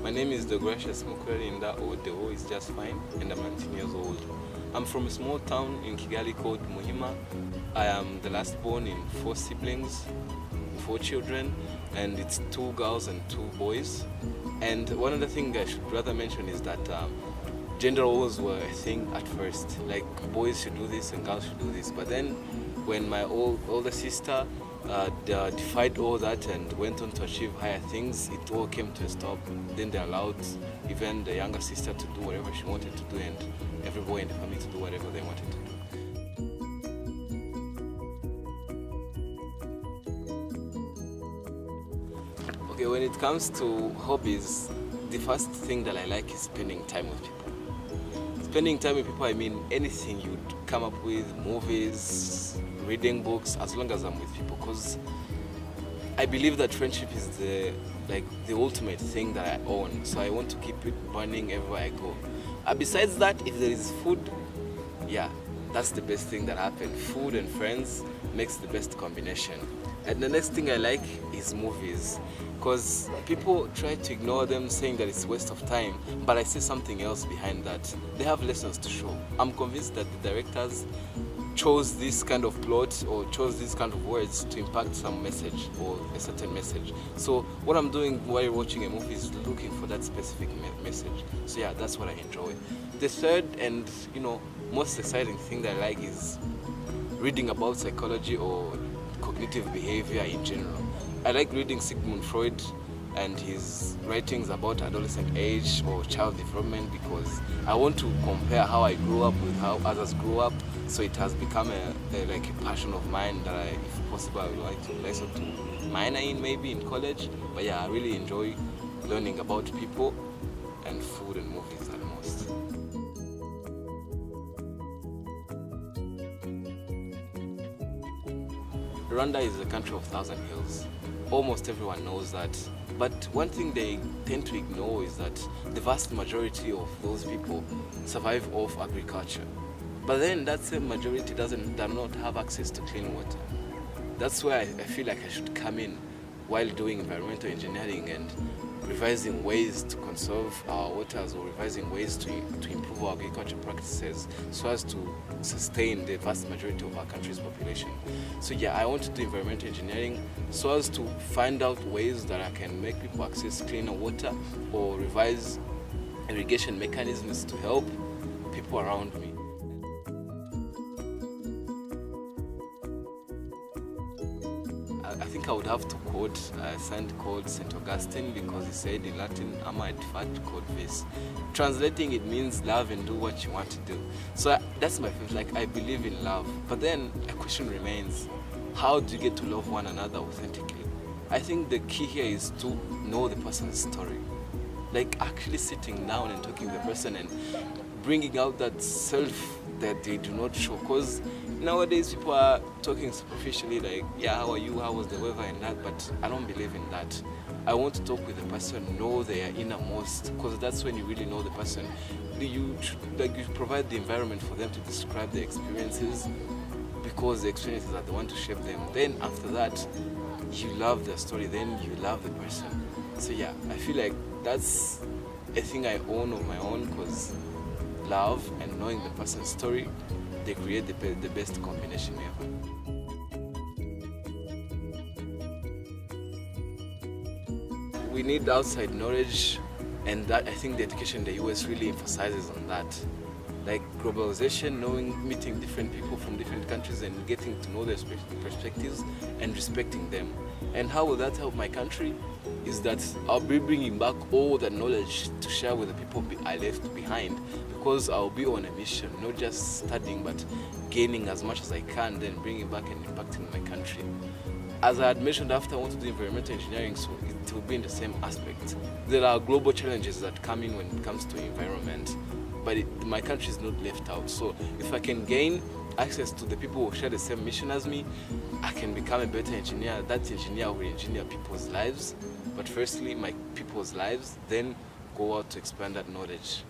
My name is Deogratias or Deo is just fine, and I'm 19 years old. I'm from a small town in Kigali called Muhima. I am the last born in 4 siblings, 4 children, and it's 2 girls and 2 boys. And one other thing I should rather mention is that gender roles were a thing at first. Like boys should do this and girls should do this. But then when my older sister defied all that and went on to achieve higher things, it all came to a stop. Then they allowed even the younger sister to do whatever she wanted to do and every boy in the family to do whatever they wanted to do. Okay, when it comes to hobbies, the first thing that I like is spending time with people. Spending time with people, I mean anything you'd come up with, movies, reading books, as long as I'm with people, because I believe that friendship is the ultimate thing that I own, so I want to keep it burning everywhere I go. Besides that, if there is food, yeah, that's the best thing that happened. Food and friends makes the best combination. And the next thing I like is movies, because people try to ignore them saying that it's a waste of time, but I see something else behind that. They have lessons to show. I'm convinced that the directors chose this kind of plot or chose this kind of words to impact some message or a certain message. So what I'm doing while watching a movie is looking for that specific message. So yeah, that's what I enjoy. The third and most exciting thing that I like is reading about psychology or cognitive behavior in general. I like reading Sigmund Freud and his writings about adolescent age or child development, because I want to compare how I grew up with how others grew up. So it has become a passion of mine that if possible, I would like to listen to minor in maybe in college. But yeah, I really enjoy learning about people and food and movies at most. Rwanda is a country of 1,000 hills. Almost everyone knows that. But one thing they tend to ignore is that the vast majority of those people survive off agriculture. But then that same majority does not have access to clean water. That's why I feel like I should come in while doing environmental engineering and revising ways to conserve our waters or revising ways to improve our agriculture practices so as to sustain the vast majority of our country's population. So yeah, I want to do environmental engineering so as to find out ways that I can make people access cleaner water or revise irrigation mechanisms to help people around me. I think I would have to quote a saint called St Augustine, because he said in Latin, "Ama et fat quod vis." Translating, it means love and do what you want to do. So that's my favorite. Like, I believe in love, but then a question remains: how do you get to love one another authentically? I think the key here is to know the person's story, like actually sitting down and talking to the person and bringing out that self that they do not show. Because nowadays people are talking superficially, like, yeah, how are you, how was the weather and that, but I don't believe in that. I want to talk with the person, know their innermost, because that's when you really know the person. You provide the environment for them to describe their experiences, because the experiences are the one to shape them. Then after that, you love their story, then you love the person. So yeah, I feel like that's a thing I own of my own, because love and knowing the person's story, they create the best combination ever. We need outside knowledge, and that I think the education in the US really emphasizes on that. Like globalization, meeting different people from different countries and getting to know their perspectives and respecting them. And how will that help my country? Is that I'll be bringing back all the knowledge to share with the people I left behind, because I'll be on a mission, not just studying, but gaining as much as I can, then bringing back and impacting my country. As I had mentioned, after I want to do environmental engineering, so it will be in the same aspect. There are global challenges that come in when it comes to environment, but my country is not left out. So if I can gain access to the people who share the same mission as me, I can become a better engineer. That engineer will engineer people's lives, but firstly my people's lives, then go out to expand that knowledge.